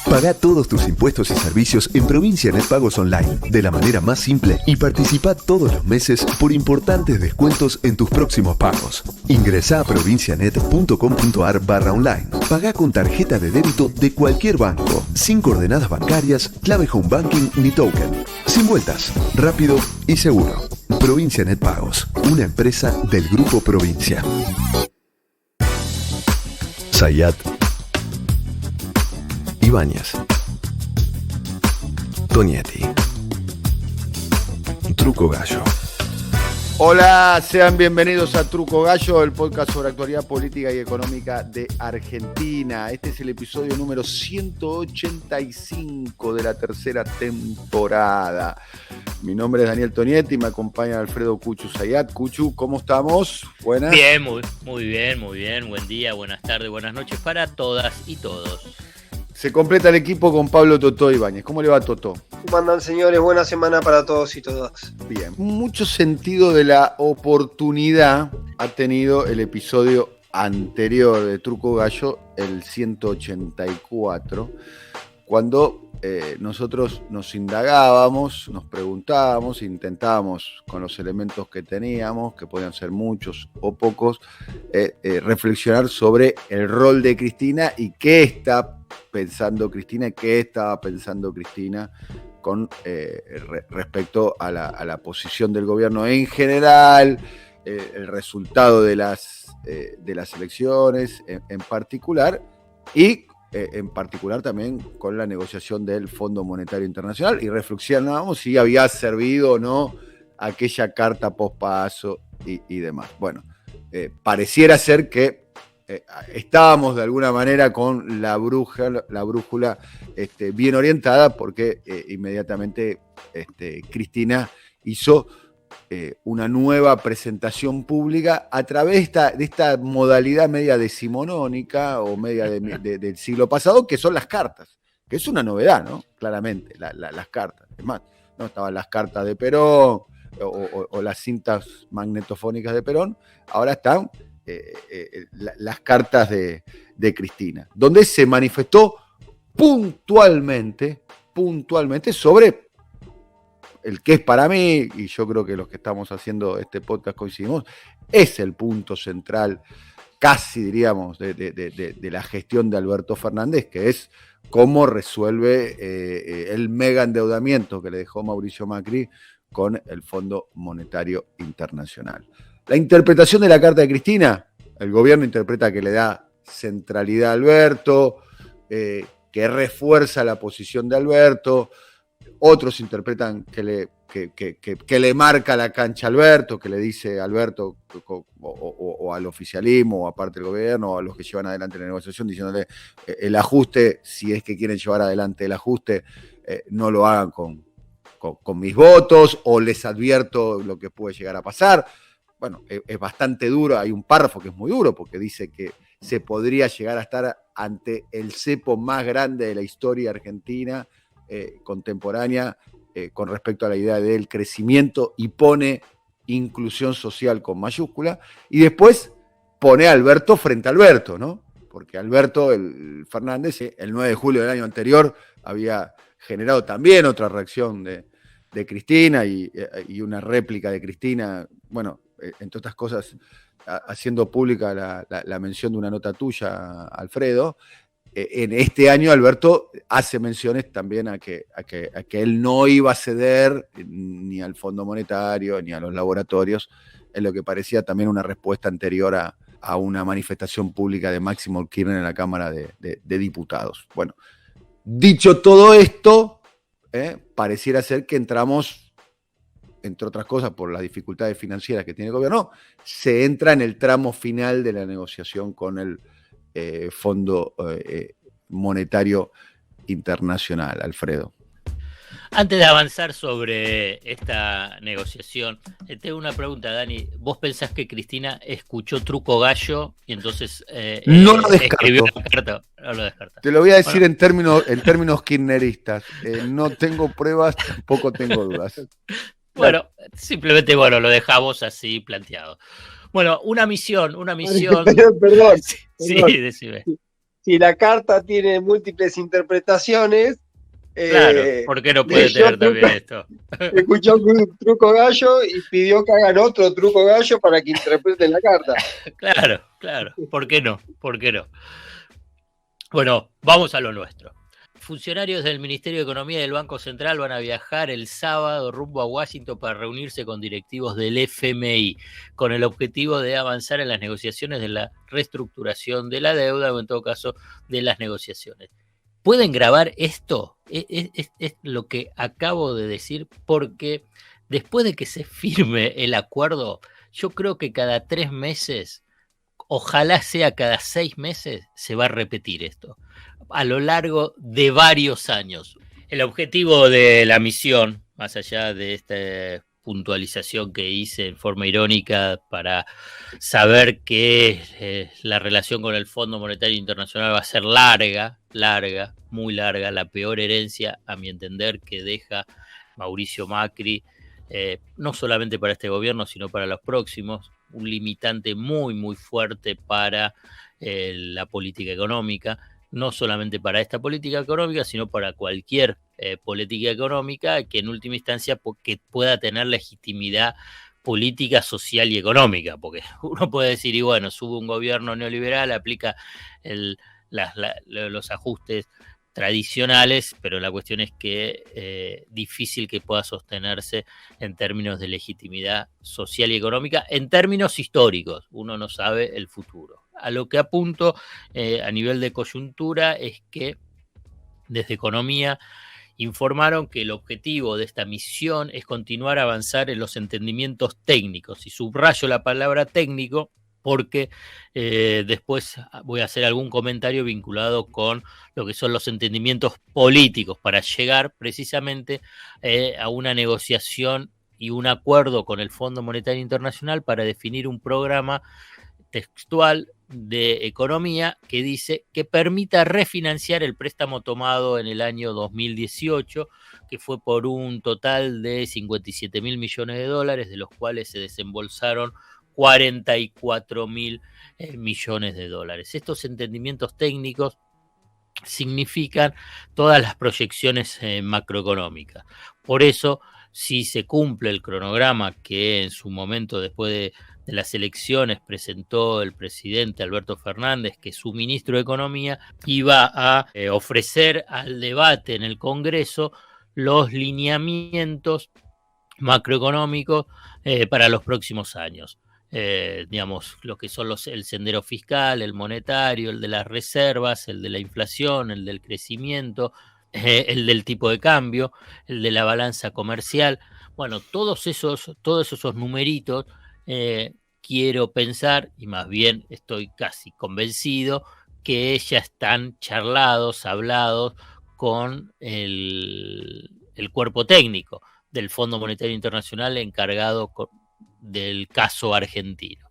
Pagá todos tus impuestos y servicios en Provincianet Pagos Online de la manera más simple y participá todos los meses por importantes descuentos en tus próximos pagos. Ingresá a provincianet.com.ar/online. Pagá con tarjeta de débito de cualquier banco, sin coordenadas bancarias, clave home banking ni token. Sin vueltas, rápido y seguro. Provincianet Pagos, una empresa del Grupo Provincia. Zayat, Ibáñez, Tonietti, Truco Gallo. Hola, sean bienvenidos a Truco Gallo, el podcast sobre actualidad política y económica de Argentina. Este es el episodio número 185 de la tercera temporada. Mi nombre es Daniel Tonietti y me acompaña Alfredo Cuchu Zayat. Cuchu, ¿cómo estamos? Buenas. Bien, muy bien. Buen día, buenas tardes, buenas noches para todas y todos. Se completa el equipo con Pablo Totó Ibáñez. ¿Cómo le va, Totó? ¿Cómo andan, señores? Buena semana para todos y todas. Bien. Mucho sentido de la oportunidad ha tenido el episodio anterior de Truco Gallo, el 184, cuando nosotros nos indagábamos, nos preguntábamos, intentábamos con los elementos que teníamos, que podían ser muchos o pocos, reflexionar sobre el rol de Cristina y qué está pensando Cristina, qué estaba pensando Cristina con respecto a la posición del gobierno en general, el resultado de las elecciones en particular, y en particular también con la negociación del Fondo Monetario Internacional, y reflexionábamos si había servido o no aquella carta pospaso y demás. Bueno, pareciera ser que estábamos de alguna manera con la brújula bien orientada, porque inmediatamente Cristina hizo una nueva presentación pública a través de esta modalidad media decimonónica o media del siglo pasado, que son las cartas, que es una novedad, ¿no? Claramente, las cartas. Es más, no estaban las cartas de Perón o las cintas magnetofónicas de Perón, ahora están las cartas de Cristina, donde se manifestó puntualmente sobre el que es para mí, y yo creo que los que estamos haciendo este podcast coincidimos, es el punto central, casi diríamos, de la gestión de Alberto Fernández, que es cómo resuelve el mega endeudamiento que le dejó Mauricio Macri con el Fondo Monetario Internacional. La interpretación de la carta de Cristina, el gobierno interpreta que le da centralidad a Alberto, que refuerza la posición de Alberto. Otros interpretan que le marca la cancha a Alberto, que le dice a Alberto o al oficialismo o a parte del gobierno o a los que llevan adelante la negociación, diciéndole el ajuste, si es que quieren llevar adelante el ajuste, no lo hagan con mis votos, o les advierto lo que puede llegar a pasar. Bueno, es bastante duro, hay un párrafo que es muy duro porque dice que se podría llegar a estar ante el cepo más grande de la historia argentina contemporánea con respecto a la idea del crecimiento, y pone inclusión social con mayúscula, y después pone a Alberto frente a Alberto, ¿no? Porque Alberto Fernández, el 9 de julio del año anterior, había generado también otra reacción de Cristina y una réplica de Cristina, bueno, entre otras cosas, haciendo pública la mención de una nota tuya, Alfredo. En este año Alberto hace menciones también a que él no iba a ceder ni al Fondo Monetario ni a los laboratorios, en lo que parecía también una respuesta anterior a una manifestación pública de Máximo Kirchner en la Cámara de Diputados. Bueno, dicho todo esto, pareciera ser que entramos, entre otras cosas por las dificultades financieras que tiene el gobierno, se entra en el tramo final de la negociación con el Fondo Monetario Internacional, Alfredo. Antes de avanzar sobre esta negociación, tengo una pregunta, Dani. ¿Vos pensás que Cristina escuchó Truco Gallo y entonces no lo escribió la carta? No lo descarta. Te lo voy a decir en términos kirchneristas. No tengo pruebas, tampoco tengo dudas. Bueno, simplemente lo dejamos así planteado. Bueno, una misión. Perdón. Sí, decime. si la carta tiene múltiples interpretaciones, Claro, ¿por qué no puede leyó tener también esto? escuchó un truco gallo y pidió que hagan otro truco gallo para que interpreten la carta. Claro, ¿por qué no? ¿Por qué no? Bueno, vamos a lo nuestro. Funcionarios del Ministerio de Economía y del Banco Central van a viajar el sábado rumbo a Washington para reunirse con directivos del FMI, con el objetivo de avanzar en las negociaciones de la reestructuración de la deuda o en todo caso de las negociaciones. ¿Pueden grabar esto? Es lo que acabo de decir, porque después de que se firme el acuerdo, yo creo que cada 3 meses, ojalá sea cada 6 meses, se va a repetir esto a lo largo de varios años. El objetivo de la misión, más allá de esta puntualización que hice en forma irónica para saber que la relación con el Fondo Monetario Internacional va a ser larga, muy larga, la peor herencia, a mi entender, que deja Mauricio Macri, no solamente para este gobierno, sino para los próximos, un limitante muy fuerte para la política económica, no solamente para esta política económica, sino para cualquier política económica que en última instancia que pueda tener legitimidad política, social y económica, porque uno puede decir, y bueno, sube un gobierno neoliberal, aplica los ajustes tradicionales, pero la cuestión es que difícil que pueda sostenerse en términos de legitimidad social y económica, en términos históricos, uno no sabe el futuro. A lo que apunto a nivel de coyuntura es que desde Economía informaron que el objetivo de esta misión es continuar a avanzar en los entendimientos técnicos, y subrayo la palabra técnico porque después voy a hacer algún comentario vinculado con lo que son los entendimientos políticos para llegar precisamente a una negociación y un acuerdo con el Fondo Monetario Internacional para definir un programa textual de economía que dice que permita refinanciar el préstamo tomado en el año 2018, que fue por un total de 57.000 millones de dólares, de los cuales se desembolsaron 44.000 millones de dólares. Estos entendimientos técnicos significan todas las proyecciones macroeconómicas. Por eso, si se cumple el cronograma que en su momento, después de las elecciones, presentó el presidente Alberto Fernández, que su ministro de Economía iba a ofrecer al debate en el Congreso los lineamientos macroeconómicos para los próximos años. Digamos, lo que son el sendero fiscal, el monetario, el de las reservas, el de la inflación, el del crecimiento, el del tipo de cambio, el de la balanza comercial. Bueno, todos esos numeritos quiero pensar, y más bien estoy casi convencido, que ya están hablados con el cuerpo técnico del Fondo Monetario Internacional encargado del caso argentino.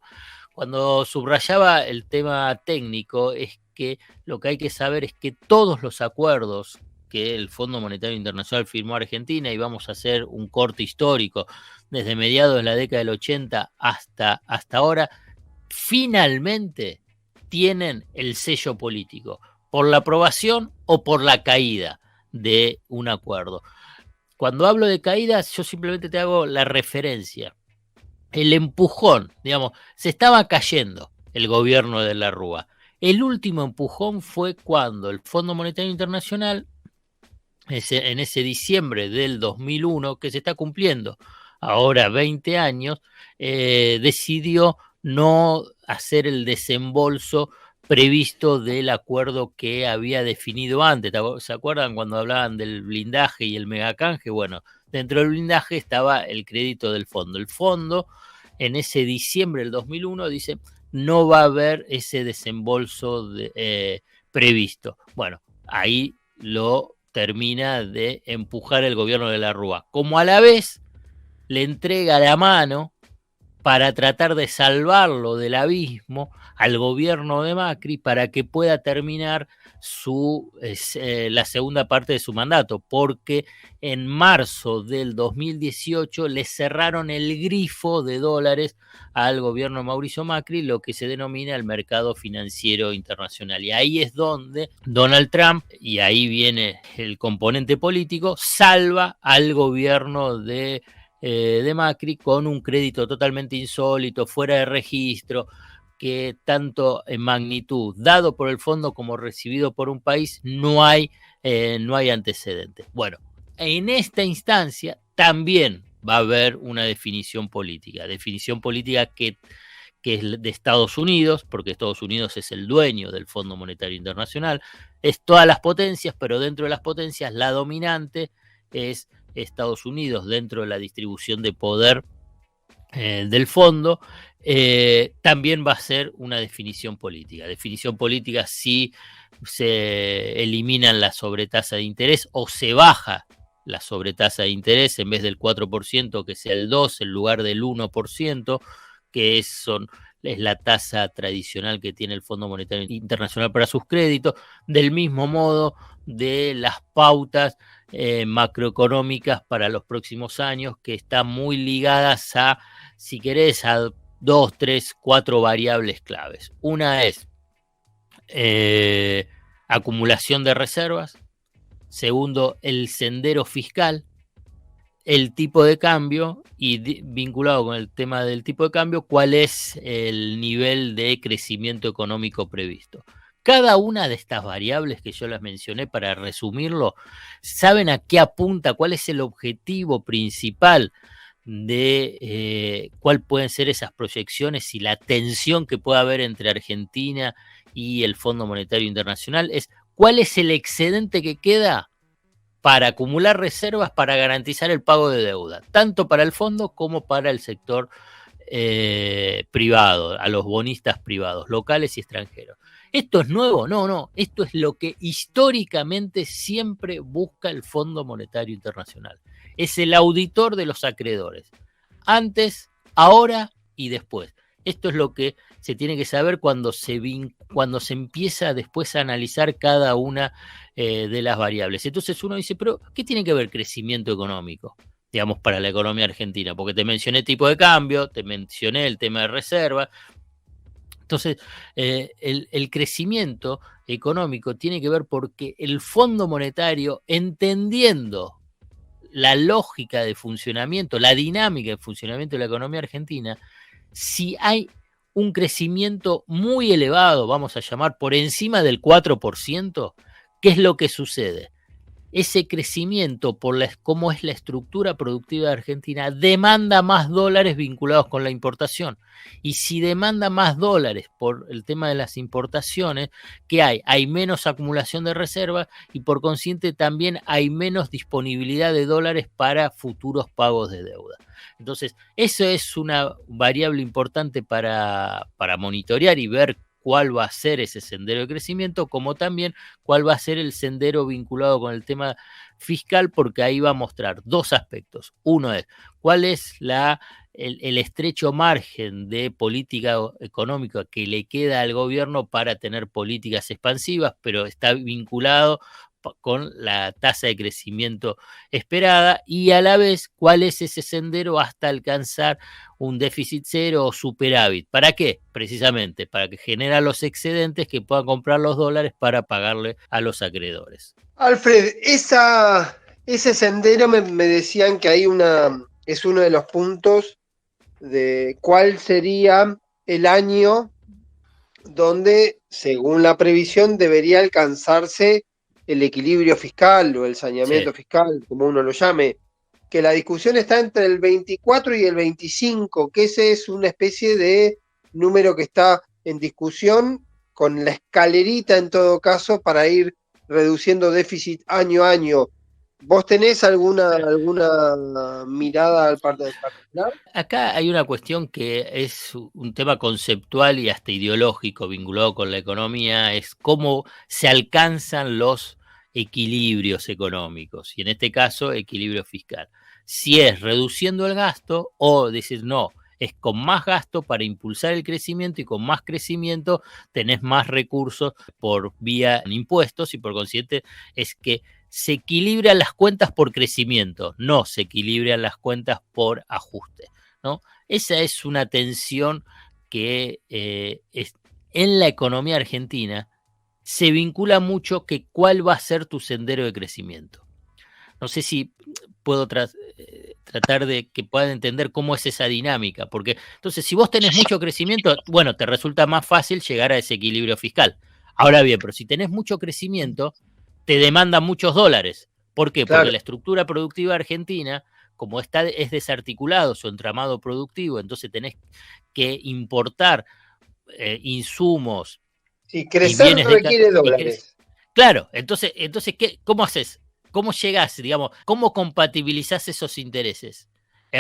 Cuando subrayaba el tema técnico, es que lo que hay que saber es que todos los acuerdos que el Fondo Monetario Internacional firmó a Argentina, y vamos a hacer un corte histórico desde mediados de la década del 80 hasta ahora, finalmente tienen el sello político, por la aprobación o por la caída de un acuerdo. Cuando hablo de caídas, yo simplemente te hago la referencia. El empujón, digamos, se estaba cayendo el gobierno de la Rúa. El último empujón fue cuando el Fondo Monetario Internacional, en ese diciembre del 2001, que se está cumpliendo ahora 20 años, decidió no hacer el desembolso previsto del acuerdo que había definido antes. ¿Se acuerdan cuando hablaban del blindaje y el megacanje? Bueno, dentro del blindaje estaba el crédito del fondo. El fondo, en ese diciembre del 2001, dice, no va a haber ese desembolso previsto. Bueno, ahí lo termina de empujar el gobierno de la Rúa, como a la vez le entrega la mano para tratar de salvarlo del abismo al gobierno de Macri para que pueda terminar la segunda parte de su mandato, porque en marzo del 2018 le cerraron el grifo de dólares al gobierno de Mauricio Macri, lo que se denomina el mercado financiero internacional. Y ahí es donde Donald Trump, y ahí viene el componente político, salva al gobierno de Macri con un crédito totalmente insólito, fuera de registro, que tanto en magnitud dado por el fondo como recibido por un país no hay antecedentes. Bueno, en esta instancia también va a haber una definición política que es de Estados Unidos, porque Estados Unidos es el dueño del Fondo Monetario Internacional, es todas las potencias, pero dentro de las potencias la dominante es Estados Unidos dentro de la distribución de poder del fondo. También va a ser una definición política si se eliminan la sobretasa de interés o se baja la sobretasa de interés en vez del 4%, que sea el 2% en lugar del 1%, que es la tasa tradicional que tiene el Fondo Monetario Internacional para sus créditos, del mismo modo de las pautas macroeconómicas para los próximos años, que están muy ligadas a, si querés, a 2, 3, 4 variables claves. Una es acumulación de reservas. Segundo, el sendero fiscal, el tipo de cambio y vinculado con el tema del tipo de cambio, cuál es el nivel de crecimiento económico previsto. Cada una de estas variables que yo las mencioné, para resumirlo, ¿saben a qué apunta? ¿Cuál es el objetivo principal de cuál pueden ser esas proyecciones y la tensión que pueda haber entre Argentina y el Fondo Monetario Internacional? Es ¿cuál es el excedente que queda para acumular reservas para garantizar el pago de deuda, tanto para el fondo como para el sector privado, a los bonistas privados, locales y extranjeros? ¿Esto es nuevo? No, esto es lo que históricamente siempre busca el Fondo Monetario Internacional. Es el auditor de los acreedores, antes, ahora y después. Esto es lo que se tiene que saber cuando se empieza después a analizar cada una de las variables. Entonces uno dice, pero ¿qué tiene que ver crecimiento económico, digamos, para la economía argentina? Porque te mencioné tipo de cambio, te mencioné el tema de reserva. Entonces, el crecimiento económico tiene que ver porque el Fondo Monetario, entendiendo la lógica de funcionamiento, la dinámica de funcionamiento de la economía argentina, si hay un crecimiento muy elevado, vamos a llamar por encima del 4%, ¿qué es lo que sucede? Ese crecimiento, por cómo es la estructura productiva de Argentina, demanda más dólares vinculados con la importación. Y si demanda más dólares por el tema de las importaciones, ¿qué hay? Hay menos acumulación de reservas y por consiguiente también hay menos disponibilidad de dólares para futuros pagos de deuda. Entonces, eso es una variable importante para monitorear y ver cuál va a ser ese sendero de crecimiento, como también cuál va a ser el sendero vinculado con el tema fiscal, porque ahí va a mostrar dos aspectos. Uno es cuál es el estrecho margen de política económica que le queda al gobierno para tener políticas expansivas, pero está vinculado con la tasa de crecimiento esperada, y a la vez cuál es ese sendero hasta alcanzar un déficit cero o superávit. ¿Para qué? Precisamente para que genera los excedentes que puedan comprar los dólares para pagarle a los acreedores. Alfred, ese sendero me decían que es uno de los puntos de cuál sería el año donde, según la previsión, debería alcanzarse el equilibrio fiscal o el saneamiento fiscal, como uno lo llame, que la discusión está entre el 24 y el 25, que ese es una especie de número que está en discusión, con la escalerita en todo caso para ir reduciendo déficit año a año. ¿Vos tenés alguna mirada al particular? Acá hay una cuestión que es un tema conceptual y hasta ideológico vinculado con la economía, es cómo se alcanzan los equilibrios económicos, y en este caso equilibrio fiscal. Si es reduciendo el gasto o decir no, es con más gasto para impulsar el crecimiento, y con más crecimiento tenés más recursos por vía de impuestos, y por consiguiente es que se equilibran las cuentas por crecimiento, no se equilibran las cuentas por ajuste, ¿no? Esa es una tensión que en la economía argentina se vincula mucho que cuál va a ser tu sendero de crecimiento. No sé si puedo tratar de que puedan entender cómo es esa dinámica, porque entonces si vos tenés mucho crecimiento, bueno, te resulta más fácil llegar a ese equilibrio fiscal. Ahora bien, pero si tenés mucho crecimiento, te demandan muchos dólares. ¿Por qué? Claro. Porque la estructura productiva argentina, como es desarticulado su entramado productivo, entonces tenés que importar insumos Sí, y crecer bienes requiere dólares. Claro, entonces ¿cómo haces? ¿Cómo llegás, digamos, cómo compatibilizás esos intereses?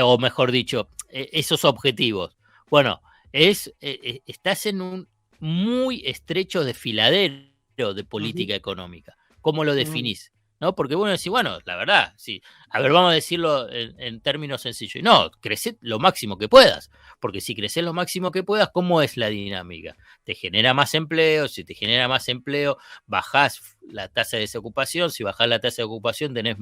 O mejor dicho, esos objetivos. Bueno, estás en un muy estrecho desfiladero de política económica. ¿Cómo lo definís? ¿No? Porque bueno, decís, bueno, la verdad, sí. A ver, vamos a decirlo en términos sencillos. No, crecé lo máximo que puedas. Porque si creces lo máximo que puedas, ¿cómo es la dinámica? Te genera más empleo, si te genera más empleo, bajás la tasa de desocupación, si bajás la tasa de ocupación tenés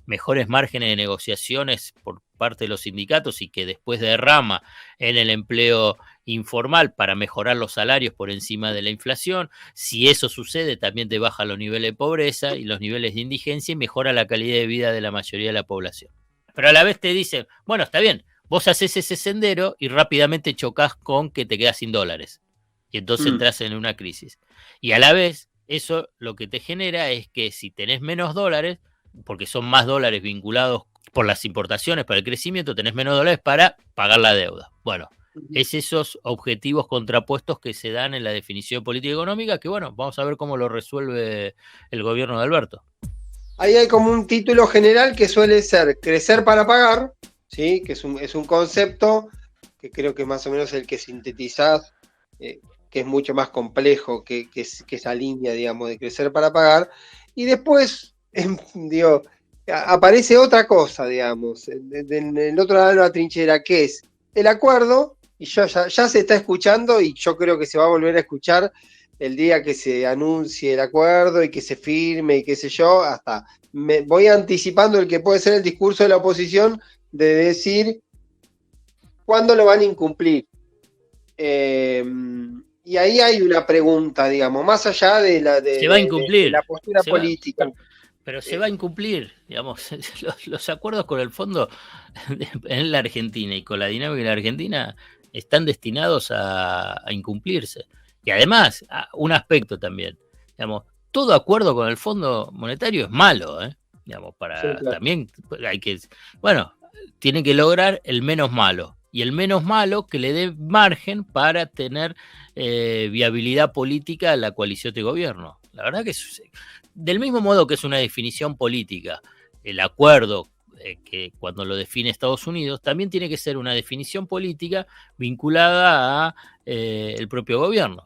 mejores márgenes de negociaciones por parte de los sindicatos, y que después derrama en el empleo informal para mejorar los salarios por encima de la inflación. Si eso sucede, también te baja los niveles de pobreza y los niveles de indigencia, y mejora la calidad de vida de la mayoría de la población. Pero a la vez te dicen, bueno, está bien, vos haces ese sendero y rápidamente chocas con que te quedas sin dólares. Y entonces entras en una crisis. Y a la vez, eso lo que te genera es que si tenés menos dólares, porque son más dólares vinculados por las importaciones para el crecimiento, tenés menos dólares para pagar la deuda. Bueno, es esos objetivos contrapuestos que se dan en la definición política económica, que bueno, vamos a ver cómo lo resuelve el gobierno de Alberto. Ahí hay como un título general que suele ser crecer para pagar, ¿sí? Que es un concepto que creo que más o menos es el que sintetizás, que es mucho más complejo que esa línea, digamos, de crecer para pagar. Y después, digo, aparece otra cosa, digamos, en el otro lado de la trinchera, que es el acuerdo, y ya se está escuchando, y yo creo que se va a volver a escuchar el día que se anuncie el acuerdo y que se firme y qué sé yo, hasta me voy anticipando el que puede ser el discurso de la oposición de decir cuándo lo van a incumplir. Y ahí hay una pregunta, digamos, más allá de se va a incumplir, de la postura política. Pero se va a incumplir, digamos, los acuerdos con el fondo en la Argentina y con la dinámica de la Argentina están destinados a incumplirse. Y además, un aspecto también, digamos, todo acuerdo con el Fondo Monetario es malo, digamos, Sí, claro. también hay que, bueno, tiene que lograr el menos malo, y el menos malo que le dé margen para tener viabilidad política a la coalición de gobierno. La verdad que del mismo modo que es una definición política, el acuerdo que cuando lo define Estados Unidos, también tiene que ser una definición política vinculada a el propio gobierno.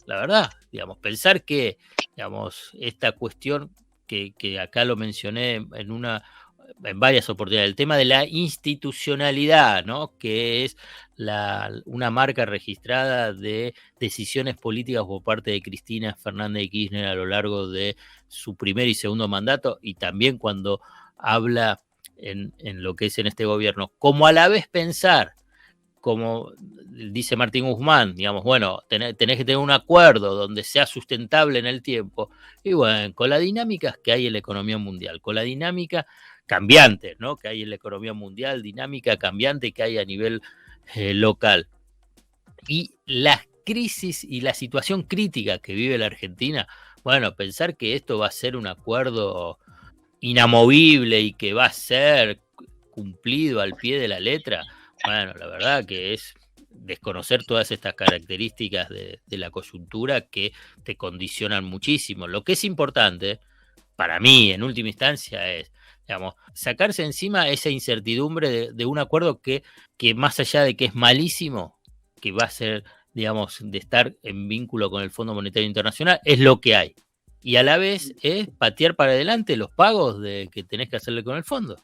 La verdad, digamos, pensar que, digamos, esta cuestión que acá lo mencioné en varias oportunidades, el tema de la institucionalidad, ¿no? Que es una marca registrada de decisiones políticas por parte de Cristina Fernández de Kirchner a lo largo de su primer y segundo mandato, y también cuando habla en lo que es en este gobierno, como a la vez pensar, como dice Martín Guzmán, digamos, bueno, tenés que tener un acuerdo donde sea sustentable en el tiempo, y bueno, con las dinámicas que hay en la economía mundial, con la dinámica cambiante, ¿no? Que hay en la economía mundial, dinámica cambiante que hay a nivel local, y la crisis y la situación crítica que vive la Argentina, bueno, pensar que esto va a ser un acuerdo inamovible y que va a ser cumplido al pie de la letra, bueno, la verdad que es desconocer todas estas características de la coyuntura que te condicionan muchísimo. Lo que es importante, para mí, en última instancia, es, digamos, sacarse encima esa incertidumbre de un acuerdo que más allá de que es malísimo, que va a ser, digamos, de estar en vínculo con el Fondo Monetario Internacional, es lo que hay. Y a la vez es patear para adelante los pagos que tenés que hacerle con el fondo.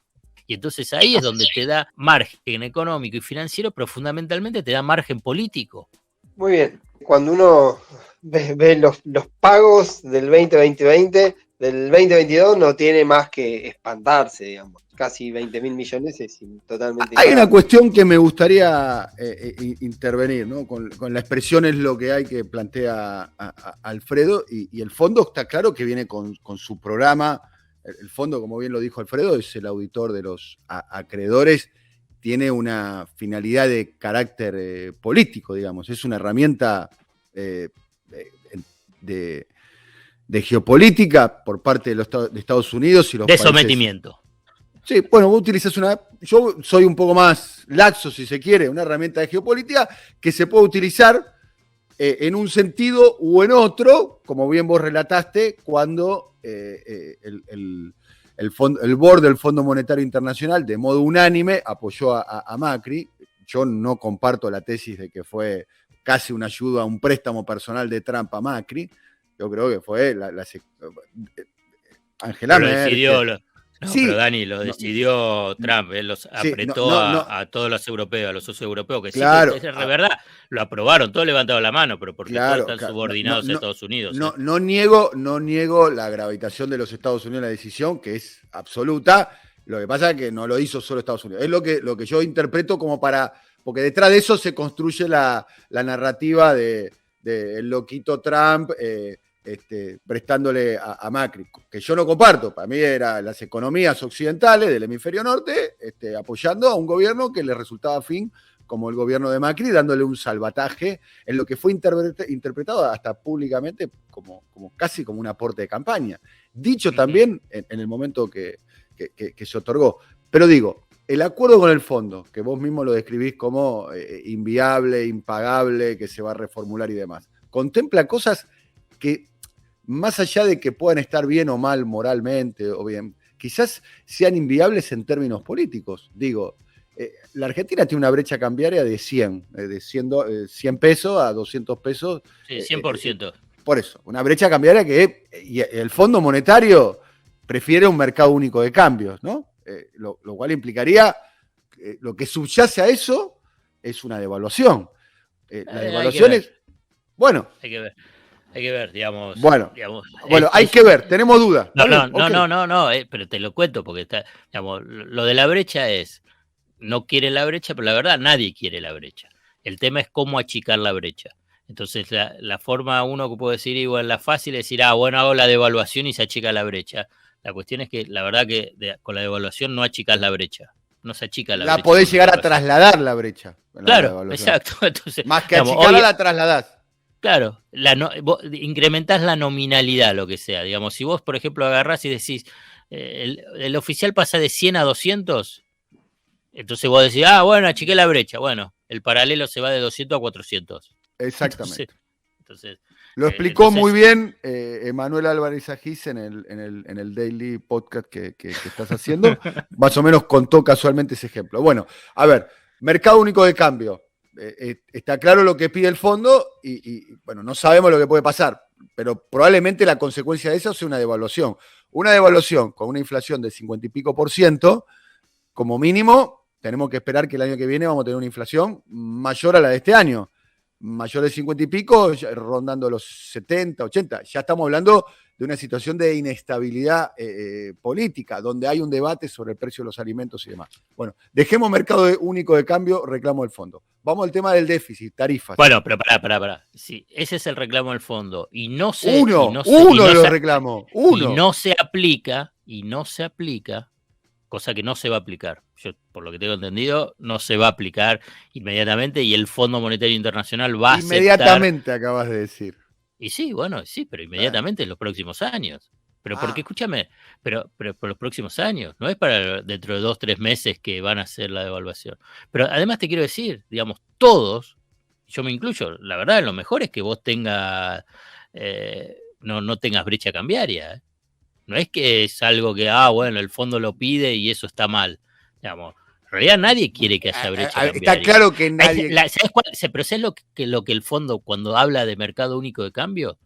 Y entonces ahí es donde te da margen económico y financiero, pero fundamentalmente te da margen político. Muy bien. Cuando uno ve los pagos del 2020, del 2022, no tiene más que espantarse, digamos. Casi 20.000 millones es totalmente. Hay una cuestión que me gustaría intervenir, ¿no? Con la expresión es lo que hay que plantea Alfredo, y el fondo está claro que viene con su programa. El fondo, como bien lo dijo Alfredo, es el auditor de los acreedores, tiene una finalidad de carácter político, digamos, es una herramienta de geopolítica por parte de Estados Unidos y los de países. Sometimiento. Sí, bueno, vos utilizás yo soy un poco más laxo, si se quiere, una herramienta de geopolítica que se puede utilizar en un sentido u en otro, como bien vos relataste, cuando el board del Fondo Monetario Internacional de modo unánime apoyó a Macri. Yo no comparto la tesis de que fue casi una ayuda, un préstamo personal de Trump a Macri. Yo creo que fue Angela Merkel. No, sí, pero Dani, lo decidió Trump, él los apretó a todos los europeos, a los socios europeos, que claro, sí, que es verdad, lo aprobaron, todos levantaron la mano, pero porque todos están subordinados a Estados Unidos. No niego la gravitación de los Estados Unidos en la decisión, que es absoluta. Lo que pasa es que no lo hizo solo Estados Unidos. Es lo que yo interpreto como porque detrás de eso se construye la narrativa de el loquito Trump, prestándole a Macri, que yo no comparto. Para mí eran las economías occidentales del hemisferio norte apoyando a un gobierno que le resultaba afín, como el gobierno de Macri, dándole un salvataje en lo que fue interpretado hasta públicamente como casi como un aporte de campaña. Dicho también en el momento que se otorgó. Pero digo, el acuerdo con el fondo, que vos mismo lo describís como inviable, impagable, que se va a reformular y demás, contempla cosas que, más allá de que puedan estar bien o mal moralmente, o bien, quizás sean inviables en términos políticos. Digo, la Argentina tiene una brecha cambiaria de 100 pesos a 200 pesos. Sí, 100%. Por eso, una brecha cambiaria que y el Fondo Monetario prefiere un mercado único de cambios, ¿no? Lo cual implicaría, lo que subyace a eso es una devaluación. La devaluación es, bueno. Hay que ver, digamos. Bueno, hay que ver, tenemos dudas. No, pero te lo cuento porque está, digamos, lo de la brecha es, no quiere la brecha, pero la verdad nadie quiere la brecha. El tema es cómo achicar la brecha. Entonces la forma uno que puede decir igual la fácil es decir, bueno, hago la devaluación y se achica la brecha. La cuestión es que la verdad que con la devaluación no achicas la brecha. No se achica la brecha. La podés llegar a trasladar la brecha. Claro, exacto. Entonces, más que achicarla, la trasladás. Claro, vos incrementás la nominalidad, lo que sea. Digamos, si vos, por ejemplo, agarrás y decís, el oficial pasa de 100 a 200, entonces vos decís, bueno, achiqué la brecha. Bueno, el paralelo se va de 200 a 400. Exactamente. Entonces lo explicó muy bien Emanuel Álvarez Agis en el Daily Podcast que estás haciendo. Más o menos contó casualmente ese ejemplo. Bueno, a ver, mercado único de cambio. Está claro lo que pide el fondo y bueno, no sabemos lo que puede pasar, pero probablemente la consecuencia de eso sea una devaluación. Una devaluación con una inflación del 50 y pico %, como mínimo, tenemos que esperar que el año que viene vamos a tener una inflación mayor a la de este año. Mayor de 50 y pico, rondando los 70, 80. Ya estamos hablando de una situación de inestabilidad política, donde hay un debate sobre el precio de los alimentos y demás. Bueno, dejemos mercado único de cambio, reclamo del fondo. Vamos al tema del déficit, tarifas. Bueno, pero pará. Sí, ese es el reclamo del fondo. Y no se... Uno lo reclamo. Uno. Y no se aplica, cosa que no se va a aplicar. Yo, por lo que tengo entendido, no se va a aplicar inmediatamente y el Fondo Monetario Internacional va a aceptar... Inmediatamente acabas de decir. Y sí, pero inmediatamente en los próximos años. Pero porque, escúchame, pero por los próximos años, no es para dentro de 2-3 meses que van a hacer la devaluación. Pero además te quiero decir, digamos, todos, yo me incluyo, la verdad, lo mejor es que vos tengas, no tengas brecha cambiaria. No es que es algo que, bueno, el fondo lo pide y eso está mal. Digamos, en realidad nadie quiere que haya brecha cambiaria. Está claro que nadie... ¿Sabes cuál? Pero ¿sabes lo que el fondo, cuando habla de mercado único de cambio?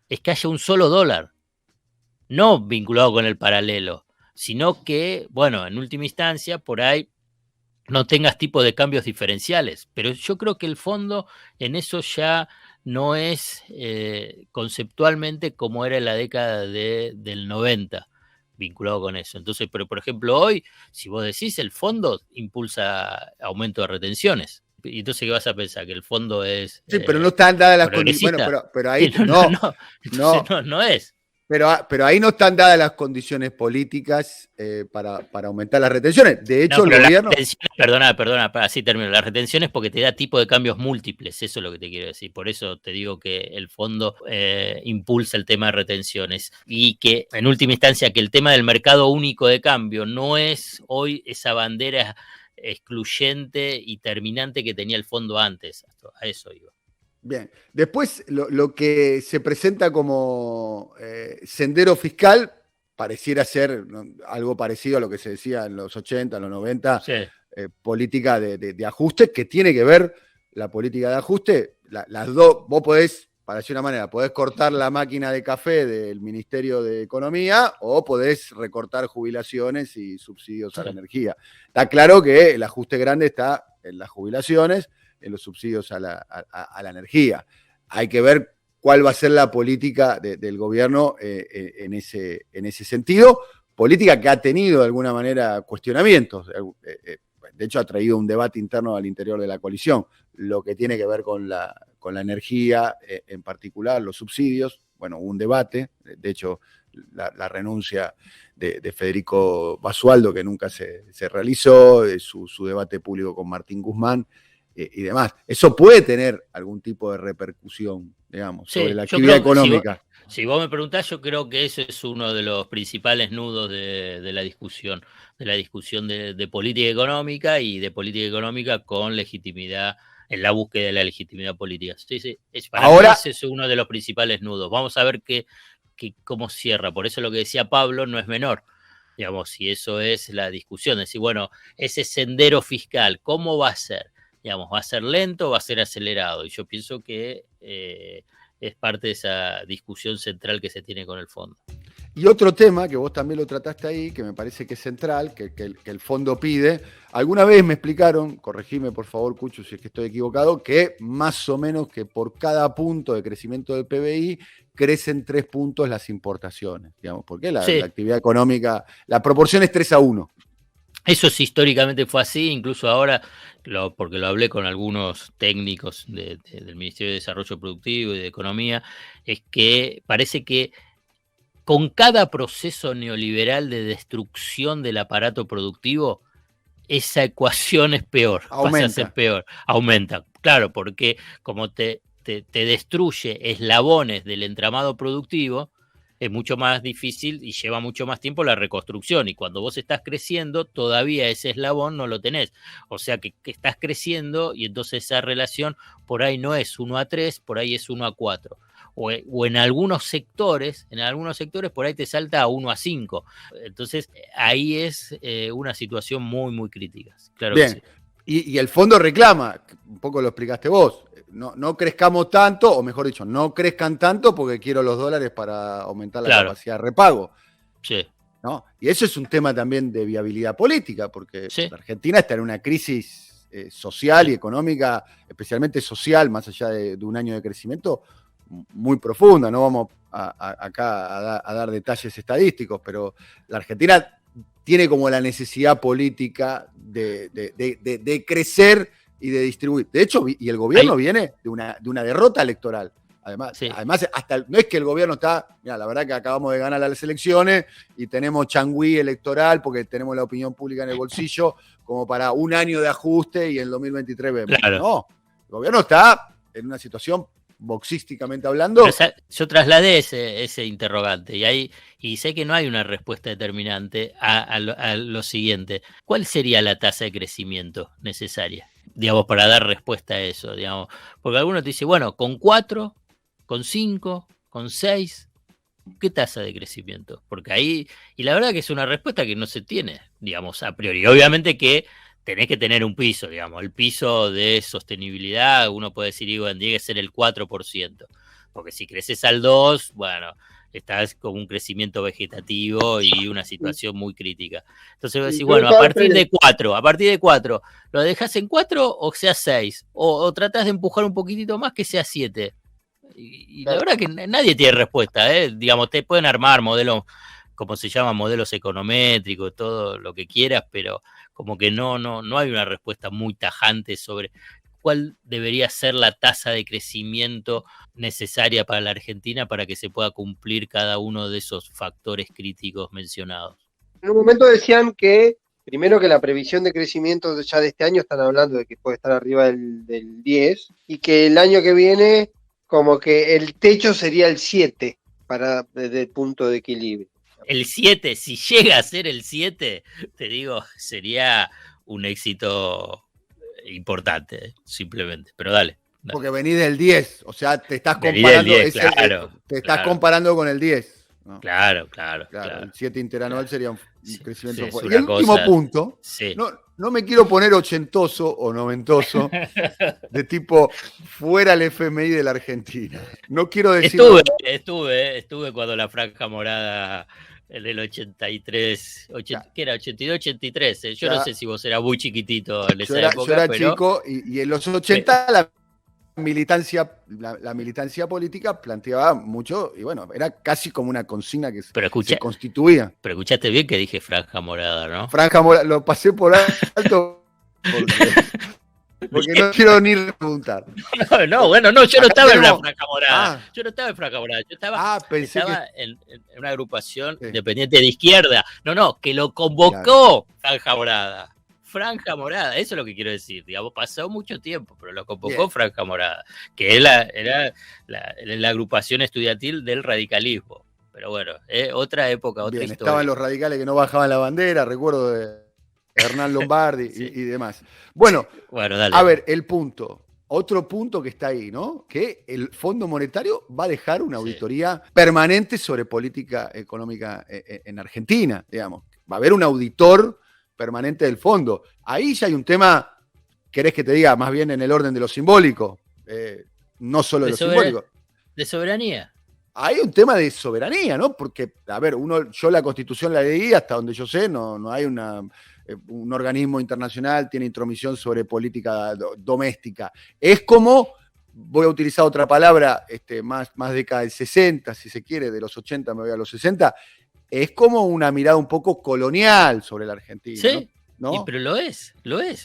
Es que haya un solo dólar. No vinculado con el paralelo. sino que, bueno, en última instancia, por ahí no tengas tipo de cambios diferenciales. Pero yo creo que el fondo en eso ya no es conceptualmente como era en la década del 90, vinculado con eso. Entonces, pero por ejemplo, hoy, si vos decís, el fondo impulsa aumento de retenciones. Y entonces, ¿qué vas a pensar? ¿Que el fondo es Sí, pero no están dadas las progresista? condiciones. Bueno, pero ahí Sí, no. Entonces, no es. Pero ahí no están dadas las condiciones políticas para aumentar las retenciones. De hecho, No, el gobierno. Perdona, así termino. La retención es porque te da tipo de cambios múltiples, eso es lo que te quiero decir. Por eso te digo que el fondo impulsa el tema de retenciones y que en última instancia que el tema del mercado único de cambio no es hoy esa bandera excluyente y terminante que tenía el fondo antes. A eso iba. Bien, después lo que se presenta como sendero fiscal pareciera ser algo parecido a lo que se decía en los 80, en los 90, Sí. Política de ajuste, que tiene que ver la política de ajuste, las dos, vos podés, para decir una manera, podés cortar la máquina de café del Ministerio de Economía o podés recortar jubilaciones y subsidios a la energía. Está claro que el ajuste grande está en las jubilaciones, en los subsidios a la energía. Hay que ver cuál va a ser la política del gobierno en ese sentido, política que ha tenido de alguna manera cuestionamientos. De hecho, ha traído un debate interno al interior de la coalición, lo que tiene que ver con la energía, en particular los subsidios. Bueno, hubo un debate, de hecho, la renuncia de Federico Basualdo, que nunca se realizó, su debate público con Martín Guzmán, y demás. Eso puede tener algún tipo de repercusión, digamos, sobre la actividad económica. Si vos me preguntás, yo creo que ese es uno de los principales nudos de la discusión de política económica y de política económica con legitimidad, en la búsqueda de la legitimidad política. Sí, para mí ese es uno de los principales nudos. Vamos a ver cómo cierra. Por eso lo que decía Pablo no es menor. Digamos, si eso es la discusión, decir, bueno, ese sendero fiscal, ¿cómo va a ser? Digamos, ¿va a ser lento o va a ser acelerado? Y yo pienso que es parte de esa discusión central que se tiene con el fondo. Y otro tema, que vos también lo trataste ahí, que me parece que es central, que el fondo pide, alguna vez me explicaron, corregime por favor, Cucho, si es que estoy equivocado, que más o menos que por cada punto de crecimiento del PBI crecen 3 puntos las importaciones, digamos, porque la actividad económica, la proporción es 3-1. Eso sí, históricamente fue así, incluso ahora, porque lo hablé con algunos técnicos del Ministerio de Desarrollo Productivo y de Economía, es que parece que con cada proceso neoliberal de destrucción del aparato productivo, esa ecuación es peor, pasa a ser peor, aumenta. Claro, porque como te destruye eslabones del entramado productivo, es mucho más difícil y lleva mucho más tiempo la reconstrucción. Y cuando vos estás creciendo, todavía ese eslabón no lo tenés. O sea que estás creciendo y entonces esa relación por ahí no es 1-3, por ahí es 1-4. O en algunos sectores por ahí te salta a 1-5. Entonces ahí es una situación muy, muy crítica. Claro. Bien. Que sí. Y el fondo reclama, un poco lo explicaste vos, no crezcamos tanto, o mejor dicho, no crezcan tanto porque quiero los dólares para aumentar la capacidad de repago. Sí. ¿No? Y eso es un tema también de viabilidad política, porque la Argentina está en una crisis social y económica, especialmente social, más allá de un año de crecimiento, muy profunda. No vamos acá a dar detalles estadísticos, pero la Argentina tiene como la necesidad política de crecer y de distribuir. De hecho, y el gobierno viene de una derrota electoral. Además, hasta no es que el gobierno está, mira, la verdad que acabamos de ganar las elecciones y tenemos changüí electoral porque tenemos la opinión pública en el bolsillo como para un año de ajuste y en el 2023 vemos. Claro. No, el gobierno está en una situación boxísticamente hablando. Pero yo trasladé ese interrogante y sé que no hay una respuesta determinante a lo siguiente. ¿Cuál sería la tasa de crecimiento necesaria, digamos, para dar respuesta a eso? Digamos? Porque algunos te dicen, bueno, con 4, con 5, con 6, ¿qué tasa de crecimiento? Porque ahí, y la verdad que es una respuesta que no se tiene, digamos, a priori. Obviamente que tenés que tener un piso, digamos, el piso de sostenibilidad, uno puede decir, tiene que ser el 4%, porque si creces al 2, bueno, estás con un crecimiento vegetativo y una situación muy crítica. Entonces vos decís, Sí, bueno, yo a partir de 4, ¿lo dejas en 4 o sea 6? O tratás de empujar un poquitito más que sea 7. Y la Claro. verdad que nadie tiene respuesta, ¿eh? Digamos, te pueden armar modelos, como se llama, modelos econométricos, todo lo que quieras, pero como que no hay una respuesta muy tajante sobre cuál debería ser la tasa de crecimiento necesaria para la Argentina para que se pueda cumplir cada uno de esos factores críticos mencionados. En un momento decían que, primero, que la previsión de crecimiento ya de este año están hablando de que puede estar arriba del 10, y que el año que viene como que el techo sería el 7 desde el punto de equilibrio. El 7, si llega a ser el 7, te digo, sería un éxito importante, simplemente. Pero dale. Porque venís del 10, o sea, te estás Venís comparando, del 10, claro, te estás claro. comparando con el 10. ¿no? Claro. El 7 interanual sería un crecimiento sí, fuerte. es Y el una último cosa- punto, Sí. no me quiero poner ochentoso o noventoso, de tipo fuera el FMI de la Argentina. No quiero decir. Estuve cuando la franja morada en el 83, ¿qué era? 82, 83. Yo no sé si vos eras muy chiquitito en esa época, yo era pero chico y en los 80 la militancia política planteaba mucho, y bueno, era casi como una consigna que se constituía. Pero escuchaste bien que dije franja morada, ¿no? Franja morada, lo pasé por alto porque no quiero ni preguntar. No, yo no estaba en una franja morada. Yo no estaba en franja morada. Yo estaba en una agrupación independiente de izquierda. No, que lo convocó Franja Morada. Franja Morada, eso es lo que quiero decir. Digamos, pasó mucho tiempo, pero lo convocó Franja Morada, que era la agrupación estudiantil del radicalismo. Pero bueno, otra época, otra historia. Estaban los radicales que no bajaban la bandera, recuerdo de Hernán Lombardi y demás. Bueno, dale. A ver, otro punto que está ahí, ¿no? Que el Fondo Monetario va a dejar una auditoría permanente sobre política económica en Argentina, digamos. Va a haber un auditor permanente del fondo. Ahí ya hay un tema, ¿querés que te diga? Más bien en el orden de lo simbólico, no solo de lo simbólico. De soberanía. Hay un tema de soberanía, ¿no? Porque, a ver, yo la Constitución la leí, hasta donde yo sé, no hay un organismo internacional, tiene intromisión sobre política doméstica. Es como, voy a utilizar otra palabra, más década del 60, si se quiere, de los 80 me voy a los 60, es como una mirada un poco colonial sobre la Argentina. Sí, ¿no? pero lo es.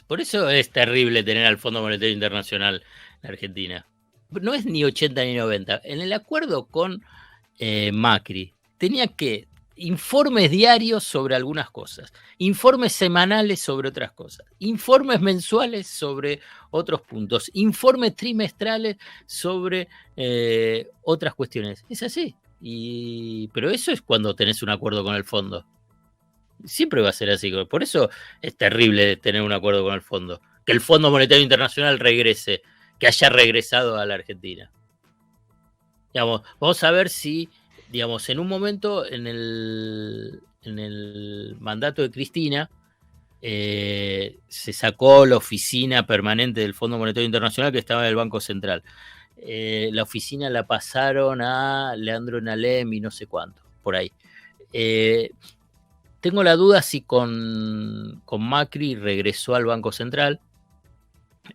Por eso es terrible tener al Fondo Monetario Internacional en Argentina. No es ni 80 ni 90. En el acuerdo con Macri, tenía que informes diarios sobre algunas cosas, informes semanales sobre otras cosas, informes mensuales sobre otros puntos, informes trimestrales sobre otras cuestiones. Es así. Pero eso es cuando tenés un acuerdo con el fondo. Siempre va a ser así. Por eso es terrible tener un acuerdo con el fondo. Que el Fondo Monetario Internacional regrese, que haya regresado a la Argentina. Digamos, vamos a ver si, digamos, en un momento en el mandato de Cristina se sacó la oficina permanente del Fondo Monetario Internacional que estaba en el Banco Central. La oficina la pasaron a Leandro Nalem y no sé cuánto, por ahí. Tengo la duda si con Macri regresó al Banco Central.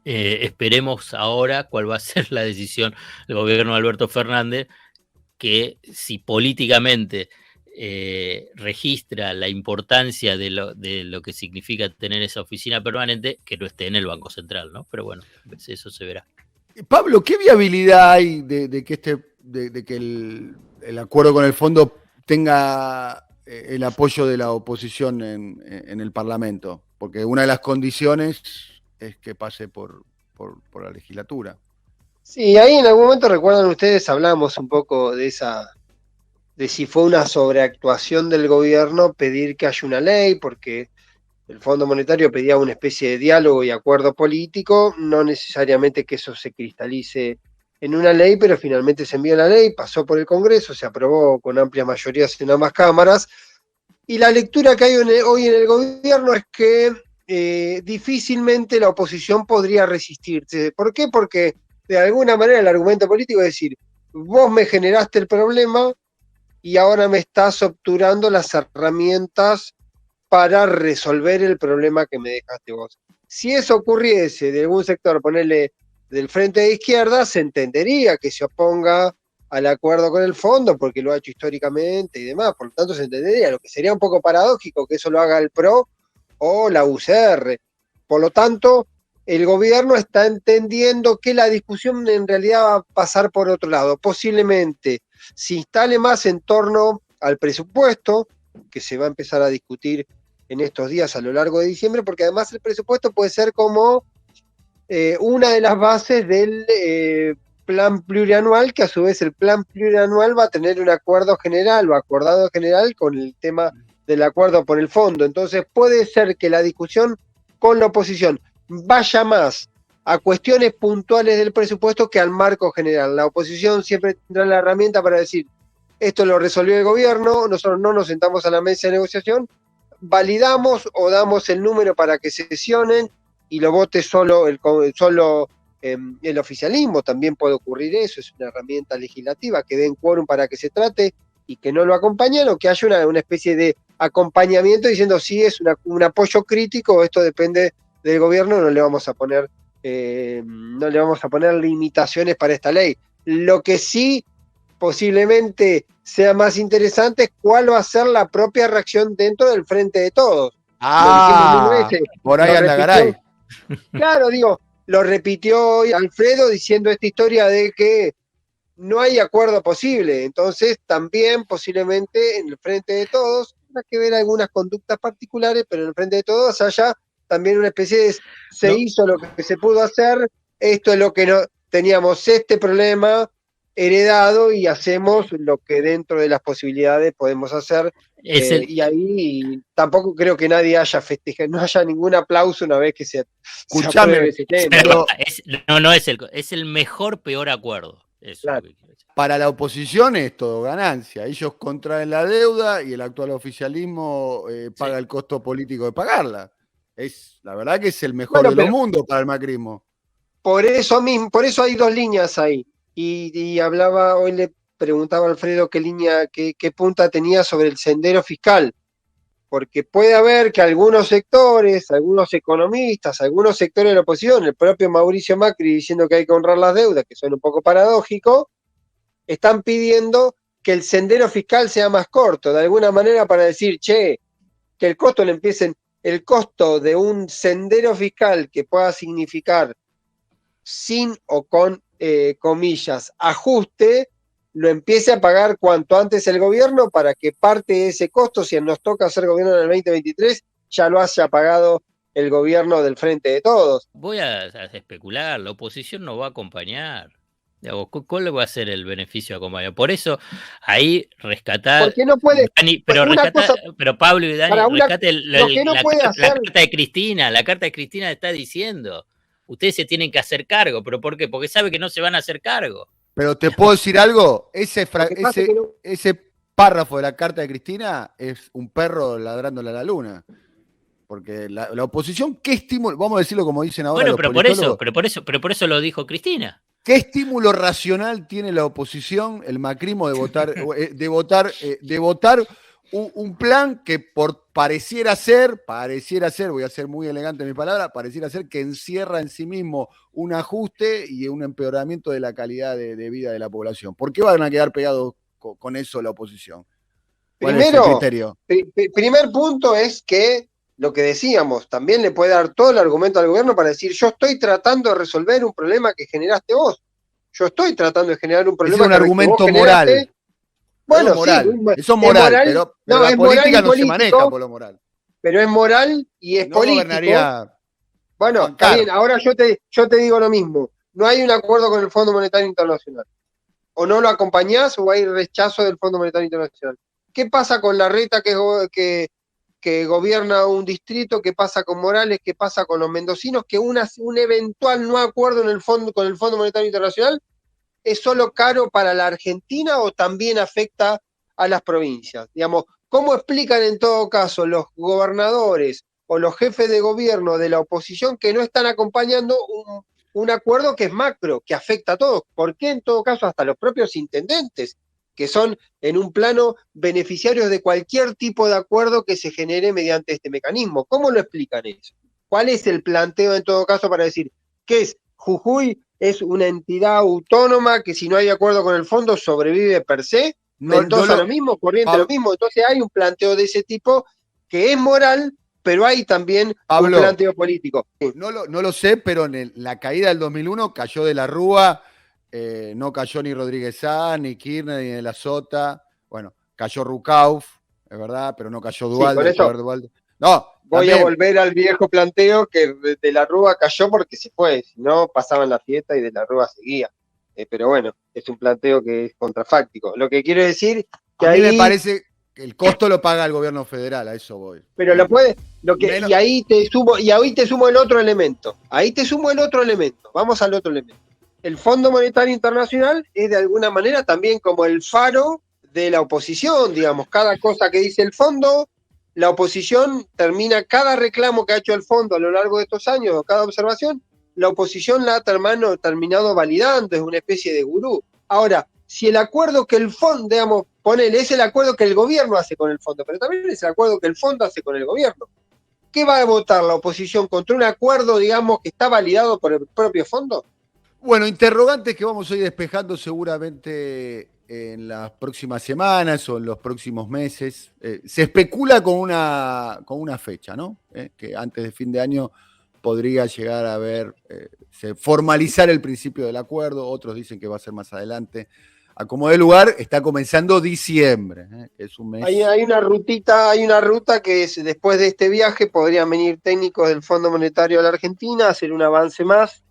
Esperemos ahora cuál va a ser la decisión del gobierno de Alberto Fernández, que si políticamente registra la importancia de lo que significa tener esa oficina permanente, que no esté en el Banco Central, ¿no? Pero bueno, eso se verá. Pablo, ¿qué viabilidad hay de que el acuerdo con el fondo tenga el apoyo de la oposición en el Parlamento? Porque una de las condiciones es que pase por la legislatura. Sí, ahí en algún momento, recuerdan ustedes, hablamos un poco de si fue una sobreactuación del gobierno pedir que haya una ley, porque el Fondo Monetario pedía una especie de diálogo y acuerdo político, no necesariamente que eso se cristalice en una ley, pero finalmente se envió la ley, pasó por el Congreso, se aprobó con amplias mayorías en ambas cámaras, y la lectura que hay hoy en el gobierno es que difícilmente la oposición podría resistirse. ¿Por qué? Porque de alguna manera el argumento político es decir, vos me generaste el problema y ahora me estás obturando las herramientas para resolver el problema que me dejaste vos. Si eso ocurriese de algún sector, ponerle del frente de izquierda, se entendería que se oponga al acuerdo con el fondo, porque lo ha hecho históricamente y demás, por lo tanto se entendería. Lo que sería un poco paradójico que eso lo haga el PRO o la UCR. Por lo tanto, el gobierno está entendiendo que la discusión en realidad va a pasar por otro lado. Posiblemente se instale más en torno al presupuesto, que se va a empezar a discutir en estos días a lo largo de diciembre, porque además el presupuesto puede ser como una de las bases del plan plurianual, que a su vez el plan plurianual va a tener un acuerdo general o acordado general con el tema del acuerdo por el fondo. Entonces puede ser que la discusión con la oposición vaya más a cuestiones puntuales del presupuesto que al marco general. La oposición siempre tendrá la herramienta para decir, esto lo resolvió el gobierno, nosotros no nos sentamos a la mesa de negociación, validamos o damos el número para que sesionen y lo vote solo el oficialismo. También puede ocurrir eso, es una herramienta legislativa, que den quórum para que se trate y que no lo acompañen, o que haya una especie de acompañamiento diciendo sí, es un apoyo crítico, esto depende del gobierno, no le vamos a poner limitaciones para esta ley. Lo que sí posiblemente sea más interesante es cuál va a ser la propia reacción dentro del Frente de Todos. Por ahí anda Garay. Claro, digo, lo repitió hoy Alfredo diciendo esta historia de que no hay acuerdo posible. Entonces, también posiblemente en el Frente de Todos, habrá que ver algunas conductas particulares, pero en el Frente de Todos haya también una especie de se hizo lo que se pudo hacer, esto es lo que no teníamos, este problema heredado, y hacemos lo que dentro de las posibilidades podemos hacer. Y ahí tampoco creo que nadie haya festejado, no haya ningún aplauso una vez que se apruebe ese tema. Es el mejor, peor acuerdo. Eso claro. Es lo que para la oposición es todo ganancia. Ellos contraen la deuda y el actual oficialismo paga el costo político de pagarla. La verdad que es el mejor de los mundos para el macrismo. Por eso hay dos líneas ahí. Y hoy le preguntaba a Alfredo qué punta tenía sobre el sendero fiscal. Porque puede haber que algunos sectores, algunos economistas, algunos sectores de la oposición, el propio Mauricio Macri diciendo que hay que honrar las deudas, que son un poco paradójicos, están pidiendo que el sendero fiscal sea más corto, de alguna manera, para decir, que el costo de un sendero fiscal que pueda significar sin o con comillas ajuste, lo empiece a pagar cuanto antes el gobierno, para que parte de ese costo, si nos toca hacer gobierno en el 2023, ya lo haya pagado el gobierno del Frente de Todos. Voy a especular, la oposición no va a acompañar. ¿Cuál va a ser el beneficio de acompañar? Por eso, ahí rescatar. Porque no puede. Dani, pero Pablo y Dani, rescate la carta de Cristina. La carta de Cristina está diciendo: ustedes se tienen que hacer cargo. ¿Pero por qué? Porque sabe que no se van a hacer cargo. Pero te puedo decir algo: ese párrafo de la carta de Cristina es un perro ladrándole a la luna. Porque la oposición, ¿qué estímulo? Vamos a decirlo como dicen ahora. Bueno, pero por eso lo dijo Cristina. ¿Qué estímulo racional tiene la oposición, el macrismo, de votar un plan que pareciera ser, voy a ser muy elegante en mi palabra, pareciera ser que encierra en sí mismo un ajuste y un empeoramiento de la calidad de vida de la población? ¿Por qué van a quedar pegados con eso la oposición? ¿Cuál es el criterio? Primer punto es que lo que decíamos, también le puede dar todo el argumento al gobierno para decir: yo estoy tratando de resolver un problema que generaste vos. Yo estoy tratando de generar un problema. Es un argumento moral. Bueno, moral. Sí, eso es moral, pero la política no se maneja por lo moral. Pero es moral y es político. Bueno, está bien, ahora yo te digo lo mismo. No hay un acuerdo con el Fondo Monetario Internacional. O no lo acompañás o hay rechazo del Fondo Monetario Internacional. ¿Qué pasa con Larreta que gobierna un distrito? ¿Qué pasa con Morales? ¿Qué pasa con los mendocinos? Que un eventual no acuerdo con el Fondo Monetario Internacional es solo caro para la Argentina o también afecta a las provincias. Digamos, ¿cómo explican en todo caso los gobernadores o los jefes de gobierno de la oposición que no están acompañando un acuerdo que es macro, que afecta a todos? ¿Por qué en todo caso hasta los propios intendentes que son en un plano beneficiarios de cualquier tipo de acuerdo que se genere mediante este mecanismo. ¿Cómo lo explican eso? ¿Cuál es el planteo en todo caso para decir que es Jujuy es una entidad autónoma que si no hay acuerdo con el fondo sobrevive per se? Entonces lo mismo, corriente lo mismo. Entonces hay un planteo de ese tipo que es moral, pero hay también un planteo político. Sí. No lo sé, pero en la caída del 2001 cayó de la Rúa, no cayó ni Rodríguez Sá, ni Kirchner, ni de la Sota. Bueno, cayó Rucauf, es verdad, pero no cayó Duhalde. Sí, no, voy a volver al viejo planteo que de la Rúa cayó porque se fue, si no pasaban la fiesta y de la Rúa seguía. Pero bueno, es un planteo que es contrafáctico. Lo que quiero decir que a ahí mí me parece que el costo lo paga el gobierno federal, a eso voy. Pero y ahí te sumo el otro elemento. Vamos al otro elemento. El Fondo Monetario Internacional es de alguna manera también como el faro de la oposición, digamos, cada cosa que dice el fondo, la oposición termina, cada reclamo que ha hecho el fondo a lo largo de estos años, o cada observación, la oposición la ha terminado validando, es una especie de gurú. Ahora, si el acuerdo que el fondo, digamos, ponele, es el acuerdo que el gobierno hace con el fondo, pero también es el acuerdo que el fondo hace con el gobierno. ¿Qué va a votar la oposición contra un acuerdo, digamos, que está validado por el propio fondo? Bueno, interrogantes que vamos a ir despejando seguramente en las próximas semanas o en los próximos meses. Se especula con una fecha, ¿no? Que antes de fin de año podría llegar a formalizar el principio del acuerdo. Otros dicen que va a ser más adelante. A como de lugar, está comenzando diciembre, que es un mes. Hay una ruta que es, después de este viaje podrían venir técnicos del Fondo Monetario a la Argentina, hacer un avance más,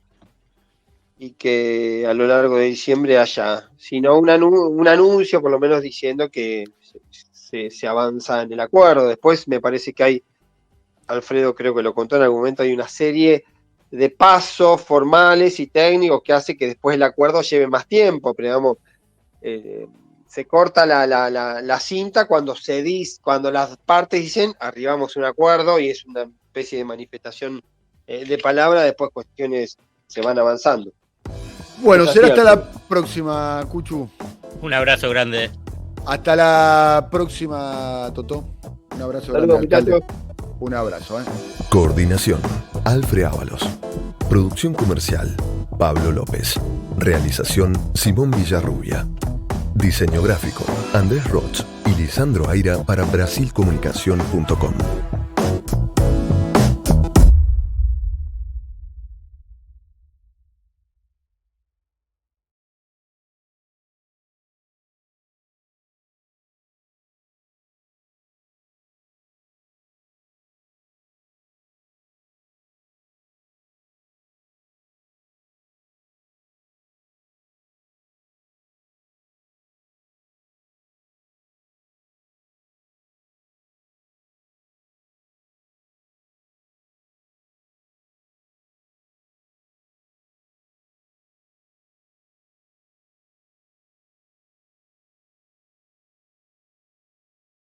y que a lo largo de diciembre haya, si no un anuncio, por lo menos diciendo que se avanza en el acuerdo. Después me parece que hay, Alfredo creo que lo contó en algún momento, hay una serie de pasos formales y técnicos que hace que después el acuerdo lleve más tiempo, pero digamos, se corta la cinta cuando las partes dicen arribamos a un acuerdo, y es una especie de manifestación de palabra, después cuestiones se van avanzando. Bueno, será hasta la próxima, Cuchu. Un abrazo grande. Hasta la próxima, Totó. Un abrazo grande, alcalde. Un abrazo. Coordinación, Alfred Ábalos. Producción comercial, Pablo López. Realización, Simón Villarrubia. Diseño gráfico, Andrés Roch y Lisandro Aira para brasilcomunicación.com.